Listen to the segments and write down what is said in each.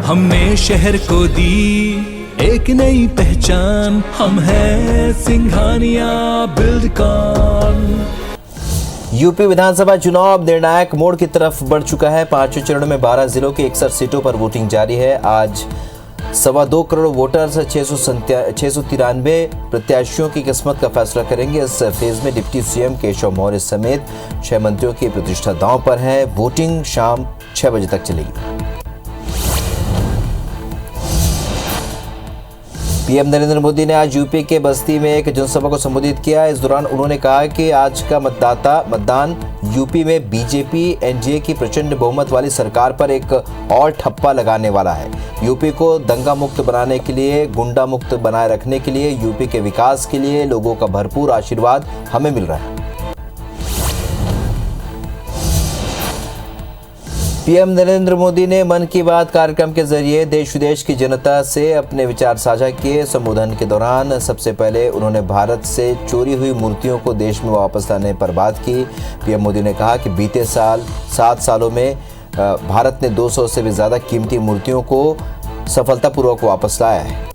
हमने शहर को दी एक नई पहचान, हम हैं सिंघानिया बिल्डकॉन। यूपी विधानसभा चुनाव अब निर्णायक मोड़ की तरफ बढ़ चुका है। पांचवें चरण में 12 जिलों की 61 सीटों पर वोटिंग जारी है। आज 2.25 करोड़ वोटर्स 693 प्रत्याशियों की किस्मत का फैसला करेंगे। इस फेज में डिप्टी सीएम केशव मौर्य समेत 6 मंत्रियों की प्रतिष्ठा दांव पर है। वोटिंग शाम 6 बजे तक चलेगी। पीएम नरेंद्र मोदी ने आज यूपी के बस्ती में एक जनसभा को संबोधित किया। इस दौरान उन्होंने कहा कि आज का मतदान यूपी में बीजेपी एनडीए की प्रचंड बहुमत वाली सरकार पर एक और ठप्पा लगाने वाला है। यूपी को दंगा मुक्त बनाने के लिए, गुंडा मुक्त बनाए रखने के लिए, यूपी के विकास के लिए लोगों का भरपूर आशीर्वाद हमें मिल रहा है। पीएम नरेंद्र मोदी ने मन की बात कार्यक्रम के जरिए देश विदेश की जनता से अपने विचार साझा किए। संबोधन के दौरान सबसे पहले उन्होंने भारत से चोरी हुई मूर्तियों को देश में वापस लाने पर बात की। पीएम मोदी ने कहा कि बीते 7 सालों में भारत ने 200 से भी ज्यादा कीमती मूर्तियों को सफलतापूर्वक वापस लाया है।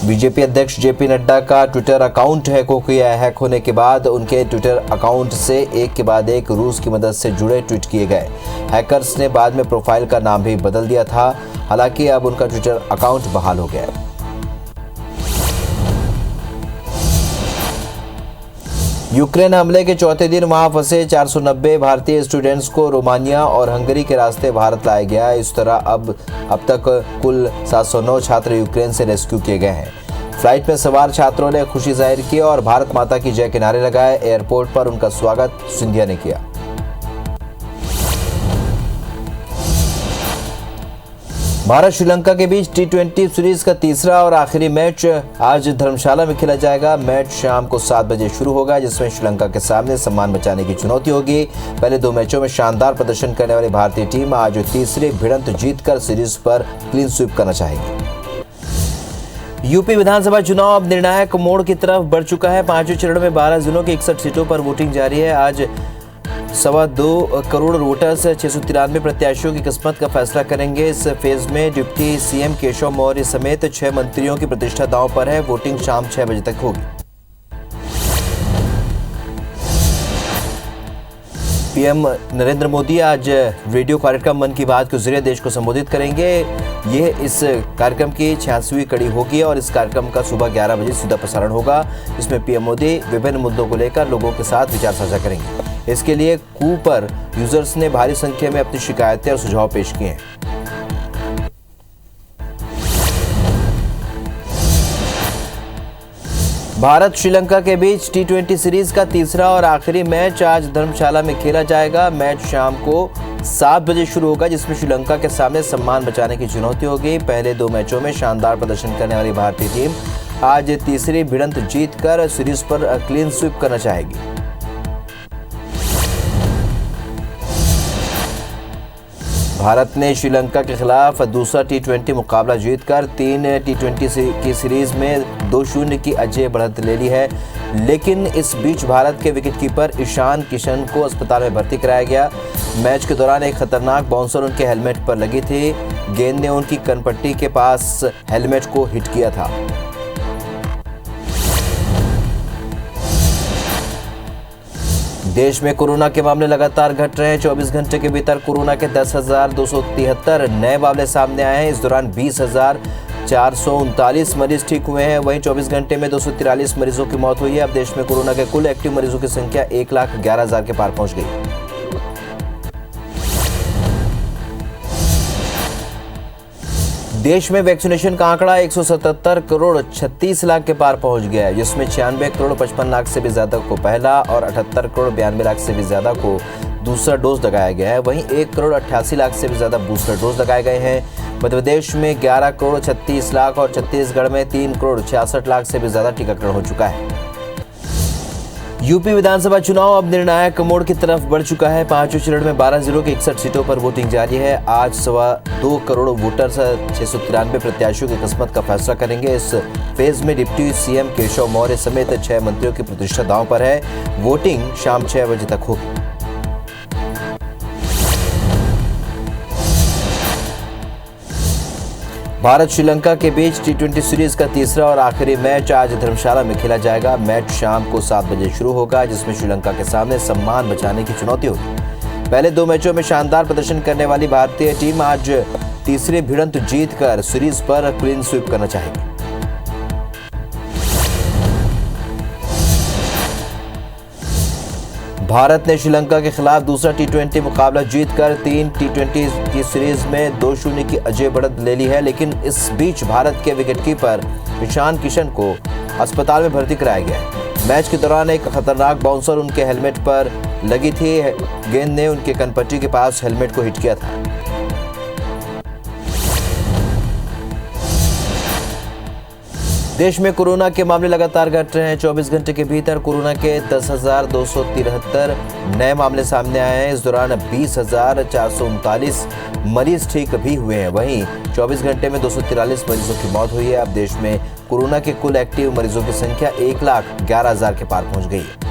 बीजेपी अध्यक्ष जेपी नड्डा का ट्विटर अकाउंट हैक होने के बाद उनके ट्विटर अकाउंट से एक के बाद एक रूस की मदद से जुड़े ट्वीट किए गए। हैकर्स ने बाद में प्रोफाइल का नाम भी बदल दिया था। हालांकि अब उनका ट्विटर अकाउंट बहाल हो गया है। यूक्रेन हमले के चौथे दिन वहां फंसे 490 भारतीय स्टूडेंट्स को रोमानिया और हंगरी के रास्ते भारत लाया गया। इस तरह अब तक कुल 709 छात्र यूक्रेन से रेस्क्यू किए गए हैं। फ्लाइट में सवार छात्रों ने खुशी जाहिर की और भारत माता की जय के नारे लगाए। एयरपोर्ट पर उनका स्वागत सिंधिया ने किया। भारत श्रीलंका के बीच T20 सीरीज का तीसरा और आखिरी मैच आज धर्मशाला में खेला जाएगा। मैच शाम को 7 बजे शुरू होगा, जिसमें श्रीलंका के सामने सम्मान बचाने की चुनौती होगी। पहले 2 मैचों में शानदार प्रदर्शन करने वाली भारतीय टीम आज तीसरी भिड़ंत जीतकर सीरीज पर क्लीन स्वीप करना चाहेगी। यूपी विधानसभा चुनाव अब निर्णायक मोड़ की तरफ बढ़ चुका है। पांचवें चरण में 12 जिलों की 61 सीटों पर वोटिंग जारी है। आज 2.25 करोड़ वोटर्स 693 प्रत्याशियों की किस्मत का फैसला करेंगे। इस फेज में डिप्टी सीएम केशव मौर्य समेत 6 मंत्रियों की प्रतिष्ठा दांव पर है। वोटिंग शाम 6 बजे तक होगी। पीएम नरेंद्र मोदी आज रेडियो कार्यक्रम मन की बात के जरिए देश को संबोधित करेंगे। यह इस कार्यक्रम की 86वीं कड़ी होगी और इस कार्यक्रम का सुबह 11 बजे सीधा प्रसारण होगा। इसमें पीएम मोदी विभिन्न मुद्दों को लेकर लोगों के साथ विचार साझा करेंगे। इसके लिए कू पर यूजर्स ने भारी संख्या में अपनी शिकायतें और सुझाव पेश किए हैं। भारत श्रीलंका के बीच T20 सीरीज का तीसरा और आखिरी मैच आज धर्मशाला में खेला जाएगा। मैच शाम को 7 बजे शुरू होगा, जिसमें श्रीलंका के सामने सम्मान बचाने की चुनौती होगी। पहले 2 मैचों में शानदार प्रदर्शन करने वाली भारतीय टीम आज तीसरी भिड़ंत जीतकर सीरीज पर क्लीन स्वीप करना चाहेगी। भारत ने श्रीलंका के खिलाफ दूसरा T20 मुकाबला जीतकर 3 T20 की सीरीज में 2-0 की अजय बढ़त ले ली है। लेकिन इस बीच भारत के विकेटकीपर ईशान किशन को अस्पताल में भर्ती कराया गया। मैच के दौरान एक खतरनाक बाउंसर उनके हेलमेट पर लगी थी। गेंद ने उनकी कनपट्टी के पास हेलमेट को हिट किया था। देश में कोरोना के मामले लगातार घट रहे हैं। 24 घंटे के भीतर कोरोना के 10,273 नए मामले सामने आए हैं। इस दौरान 20,439 मरीज ठीक हुए हैं। वहीं 24 घंटे में 243 मरीजों की मौत हुई है। अब देश में कोरोना के कुल एक्टिव मरीजों की संख्या 1,11,000 के पार पहुंच गई। देश में वैक्सीनेशन का आंकड़ा 177 करोड़ 36 लाख के पार पहुंच गया है, जिसमें 96 करोड़ 55 लाख से भी ज्यादा को पहला और 78 करोड़ 92 लाख से भी ज्यादा को दूसरा डोज लगाया गया है। वहीं 1 करोड़ 88 लाख से भी ज्यादा बूस्टर डोज लगाए गए हैं। मध्य प्रदेश में 11 करोड़ 36 लाख और छत्तीसगढ़ में 3 करोड़ 66 लाख से भी ज्यादा टीकाकरण हो चुका है। यूपी विधानसभा चुनाव अब निर्णायक मोड़ की तरफ बढ़ चुका है। पांचवें चरण में 12 जिलों की 61 सीटों पर वोटिंग जारी है। आज 2.25 करोड़ वोटर्स 693 प्रत्याशियों की किस्मत का फैसला करेंगे। इस फेज में डिप्टी सीएम केशव मौर्य समेत 6 मंत्रियों की प्रतिष्ठा दांव पर है। वोटिंग शाम 6 बजे तक होगी। भारत श्रीलंका के बीच टी20 सीरीज का तीसरा और आखिरी मैच आज धर्मशाला में खेला जाएगा। मैच शाम को 7 बजे शुरू होगा, जिसमें श्रीलंका के सामने सम्मान बचाने की चुनौती होगी। पहले 2 मैचों में शानदार प्रदर्शन करने वाली भारतीय टीम आज तीसरी भिड़ंत जीतकर सीरीज पर क्लीन स्वीप करना चाहेगी। भारत ने श्रीलंका के खिलाफ दूसरा टी20 मुकाबला जीतकर 3 टी20 की सीरीज में 2-0 की अजय बढ़त ले ली है, लेकिन इस बीच भारत के विकेटकीपर ईशान किशन को अस्पताल में भर्ती कराया गया है। मैच के दौरान एक खतरनाक बाउंसर उनके हेलमेट पर लगी थी। गेंद ने उनके कनपट्टी के पास हेलमेट को हिट किया था। देश में कोरोना के मामले लगातार घट रहे हैं। 24 घंटे के भीतर कोरोना के 10,273 नए मामले सामने आए हैं। इस दौरान 20,439 मरीज ठीक भी हुए हैं। वहीं 24 घंटे में 243 मरीजों की मौत हुई है। अब देश में कोरोना के कुल एक्टिव मरीजों की संख्या 1,11,000 के पार पहुंच गई है।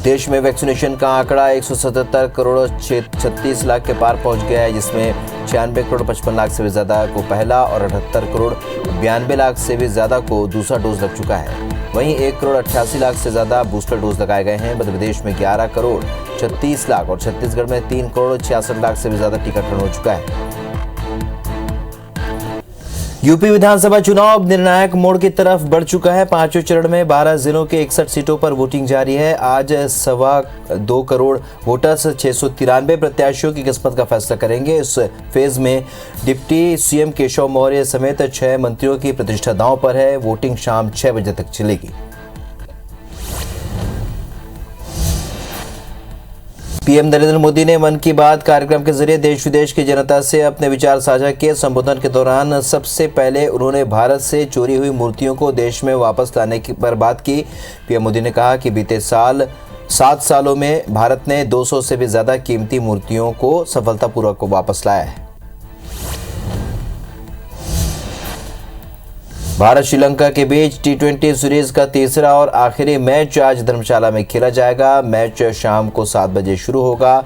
देश में वैक्सीनेशन का आंकड़ा 177 करोड़ 36 लाख के पार पहुंच गया है, जिसमें 96 करोड़ 55 लाख से भी ज्यादा को पहला और 78 करोड़ 92 लाख से भी ज्यादा को दूसरा डोज लग चुका है। वहीं 1 करोड़ 88 लाख से ज्यादा बूस्टर डोज लगाए गए हैं। मध्य प्रदेश में 11 करोड़ 36 लाख और छत्तीसगढ़ में 3 करोड़ 66 लाख से भी ज्यादा टीकाकरण हो चुका है। यूपी विधानसभा चुनाव निर्णायक मोड़ की तरफ बढ़ चुका है। 5वें चरण में 12 जिलों के 61 सीटों पर वोटिंग जारी है। आज 2.25 करोड़ वोटर्स 693 प्रत्याशियों की किस्मत का फैसला करेंगे। इस फेज में डिप्टी सीएम केशव मौर्य समेत 6 मंत्रियों की प्रतिष्ठा दांव पर है। वोटिंग शाम 6 बजे तक चलेगी। पीएम नरेंद्र मोदी ने मन की बात कार्यक्रम के जरिए देश विदेश की जनता से अपने विचार साझा किए। संबोधन के दौरान सबसे पहले उन्होंने भारत से चोरी हुई मूर्तियों को देश में वापस लाने की पर बात की। पीएम मोदी ने कहा कि बीते 7 सालों में भारत ने 200 से भी ज्यादा कीमती मूर्तियों को सफलतापूर्वक वापस लाया है। भारत श्रीलंका के बीच टी20 सीरीज का तीसरा और आखिरी मैच आज धर्मशाला में खेला जाएगा। मैच शाम को 7 बजे शुरू होगा,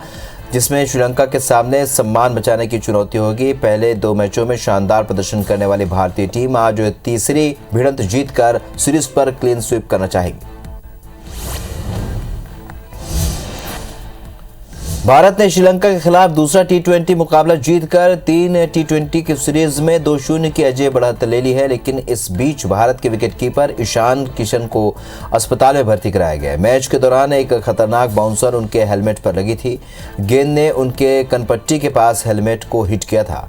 जिसमें श्रीलंका के सामने सम्मान बचाने की चुनौती होगी। पहले 2 मैचों में शानदार प्रदर्शन करने वाली भारतीय टीम आज तीसरी भिड़ंत जीतकर सीरीज पर क्लीन स्वीप करना चाहेगी। भारत ने श्रीलंका के खिलाफ दूसरा टी20 मुकाबला जीतकर 3 टी20 की सीरीज में 2-0 की अजय बढ़त ले ली है, लेकिन इस बीच भारत के विकेटकीपर ईशान किशन को अस्पताल में भर्ती कराया गया है। मैच के दौरान एक खतरनाक बाउंसर उनके हेलमेट पर लगी थी। गेंद ने उनके कनपट्टी के पास हेलमेट को हिट किया था।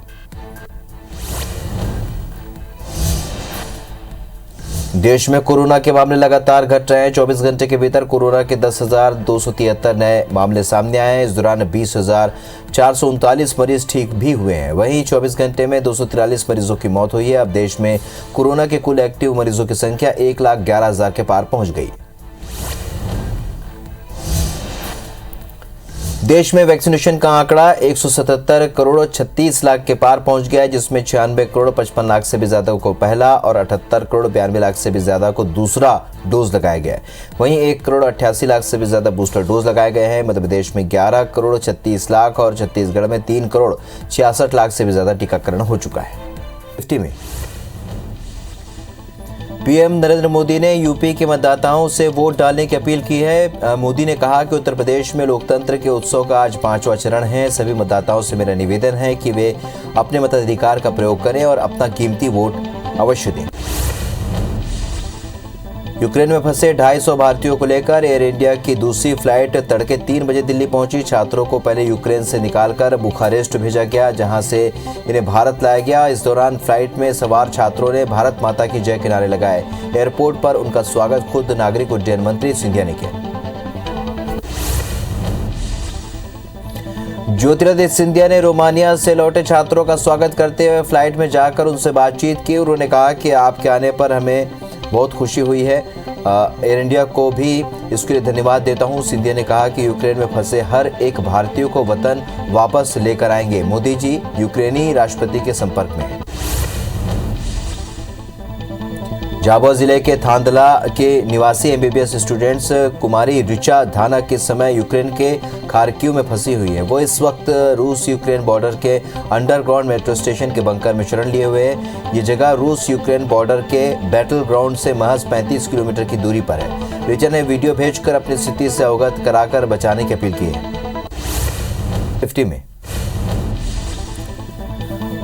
देश में कोरोना के मामले लगातार घट रहे हैं। 24 घंटे के भीतर कोरोना के 10,273 नए मामले सामने आए हैं। इस दौरान 20,439 मरीज ठीक भी हुए हैं। वहीं 24 घंटे में 243 मरीजों की मौत हुई है। अब देश में कोरोना के कुल एक्टिव मरीजों की संख्या 1,11,000 के पार पहुंच गई। देश में वैक्सीनेशन का आंकड़ा 177 करोड़ 36 लाख के पार पहुंच गया है, जिसमें 96 करोड़ 55 लाख से भी ज्यादा को पहला और 78 करोड़ 92 लाख से भी ज्यादा को दूसरा डोज लगाया गया है। वहीं 1 करोड़ 88 लाख से भी ज्यादा बूस्टर डोज लगाए गए हैं। मध्य प्रदेश में 11 करोड़ 36 लाख और छत्तीसगढ़ में 3 करोड़ 66 लाख से भी ज्यादा टीकाकरण हो चुका है। 50 में पीएम नरेंद्र मोदी ने यूपी के मतदाताओं से वोट डालने की अपील की है। मोदी ने कहा कि उत्तर प्रदेश में लोकतंत्र के उत्सव का आज 5वां चरण है। सभी मतदाताओं से मेरा निवेदन है कि वे अपने मताधिकार का प्रयोग करें और अपना कीमती वोट अवश्य दें। यूक्रेन में फंसे 250 भारतीयों को लेकर एयर इंडिया की दूसरी फ्लाइट तड़के 3 बजे दिल्ली पहुंची। छात्रों को पहले यूक्रेन से निकालकर बुखारेस्ट भेजा गया, जहां से इन्हें भारत लाया गया। इस दौरान फ्लाइट में सवार छात्रों ने भारत माता की जय के नारे लगाए। एयरपोर्ट पर उनका स्वागत खुद नागरिक उड्डयन मंत्री सिंधिया ने किया। ज्योतिरादित्य सिंधिया ने रोमानिया से लौटे छात्रों का स्वागत करते हुए फ्लाइट में जाकर उनसे बातचीत की। उन्होंने कहा कि आपके आने पर हमें बहुत खुशी हुई है। एयर इंडिया को भी इसके लिए धन्यवाद देता हूं। सिंधिया ने कहा कि यूक्रेन में फंसे हर एक भारतीय को वतन वापस लेकर आएंगे। मोदी जी यूक्रेनी राष्ट्रपति के संपर्क में हैं। झाबुआ जिले के थांदला के निवासी एमबीबीएस स्टूडेंट्स कुमारी रिचा धानक इस समय यूक्रेन के खार्किव में फंसी हुई है। वो इस वक्त रूस यूक्रेन बॉर्डर के अंडरग्राउंड मेट्रो स्टेशन के बंकर में शरण लिए हुए है। ये जगह रूस यूक्रेन बॉर्डर के बैटल ग्राउंड से महज 35 किलोमीटर की दूरी पर है। रिचा ने वीडियो भेजकर अपनी स्थिति से अवगत कराकर बचाने की अपील की है। 50 में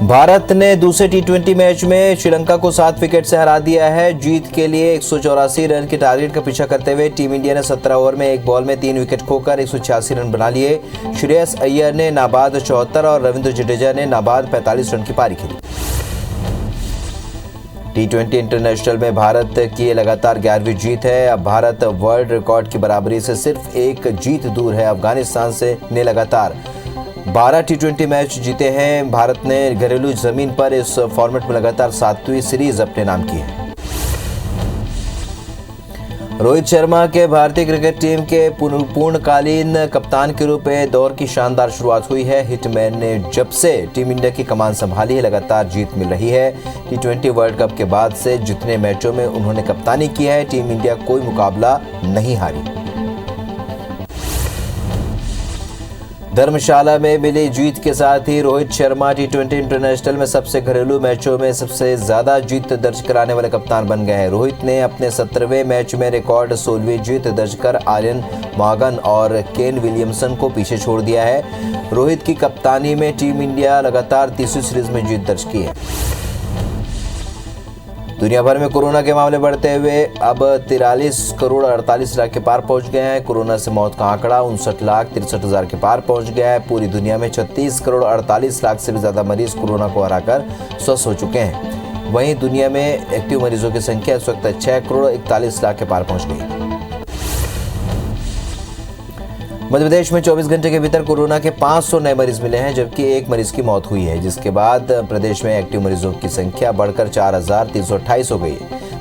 भारत ने दूसरे टी20 मैच में श्रीलंका को 7 विकेट से हरा दिया है। जीत के लिए 184 रन के टारगेट का पीछा करते हुए टीम इंडिया ने 17 ओवर में एक बॉल में 3 विकेट खोकर 186 रन बना लिए। श्रेयस अय्यर ने नाबाद 74 और रविंद्र जडेजा ने नाबाद 45 रन की पारी खेली। टी20 इंटरनेशनल में भारत की लगातार 11वीं जीत है। अब भारत वर्ल्ड रिकॉर्ड की बराबरी से सिर्फ एक जीत दूर है। अफगानिस्तान से ने लगातार 12 टी20 मैच जीते हैं। भारत ने घरेलू जमीन पर इस फॉर्मेट में लगातार 7वीं सीरीज अपने नाम की है। रोहित शर्मा के भारतीय क्रिकेट टीम के पूर्णकालीन कप्तान के रूप में दौर की शानदार शुरुआत हुई है। हिटमैन ने जब से टीम इंडिया की कमान संभाली है लगातार जीत मिल रही है। टी20 वर्ल्ड कप के बाद से जितने मैचों में उन्होंने कप्तानी की है टीम इंडिया कोई मुकाबला नहीं हारी। धर्मशाला में मिली जीत के साथ ही रोहित शर्मा टी20 इंटरनेशनल में सबसे घरेलू मैचों में सबसे ज्यादा जीत दर्ज कराने वाले कप्तान बन गए हैं। रोहित ने अपने 17वें मैच में रिकॉर्ड 16वीं जीत दर्ज कर आर्यन मॉर्गन और केन विलियमसन को पीछे छोड़ दिया है। रोहित की कप्तानी में टीम इंडिया लगातार तीसरी सीरीज में जीत दर्ज की है। दुनिया भर में कोरोना के मामले बढ़ते हुए अब 43 करोड़ 48 लाख के पार पहुंच गए हैं। कोरोना से मौत का आंकड़ा 59,63,000 के पार पहुंच गया है। पूरी दुनिया में 36 करोड़ 48 लाख से भी ज्यादा मरीज कोरोना को हराकर स्वस्थ हो चुके हैं। वहीं दुनिया में एक्टिव मरीजों की संख्या इस वक्त 6 करोड़ 41 लाख के पार पहुंच गई है। मध्य प्रदेश में 24 घंटे के भीतर कोरोना के 500 नए मरीज मिले हैं, जबकि एक मरीज की मौत हुई है, जिसके बाद प्रदेश में एक्टिव मरीजों की संख्या बढ़कर 4,328 हो गई है।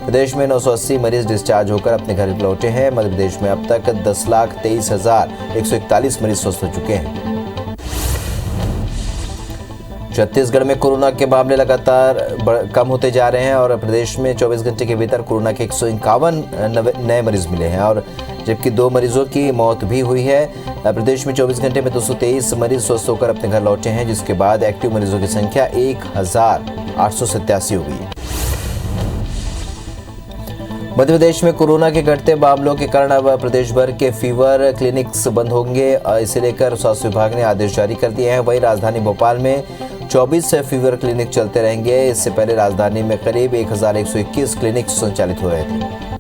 प्रदेश में 980 मरीज डिस्चार्ज होकर अपने घर लौटे हैं। मध्य प्रदेश में अब तक 10,23,141 मरीज स्वस्थ हो चुके हैं। छत्तीसगढ़ में कोरोना के मामले लगातार कम होते जा रहे हैं और प्रदेश में 24 घंटे के भीतर कोरोना के 151 नए मरीज मिले हैं और जबकि 2 मरीजों की मौत भी हुई है। प्रदेश में 24 घंटे में 223 मरीज स्वस्थ होकर अपने घर लौटे हैं, जिसके बाद एक्टिव मरीजों की संख्या 1,887 हो गई है। मध्य प्रदेश में कोरोना के घटते मामलों के कारण अब प्रदेश भर के फीवर क्लिनिक्स बंद होंगे। इसे लेकर स्वास्थ्य विभाग ने आदेश जारी कर दिए हैं। वहीं राजधानी भोपाल में 24 फीवर क्लिनिक चलते रहेंगे। इससे पहले राजधानी में करीब 1,121 क्लिनिक संचालित हो रहे थे।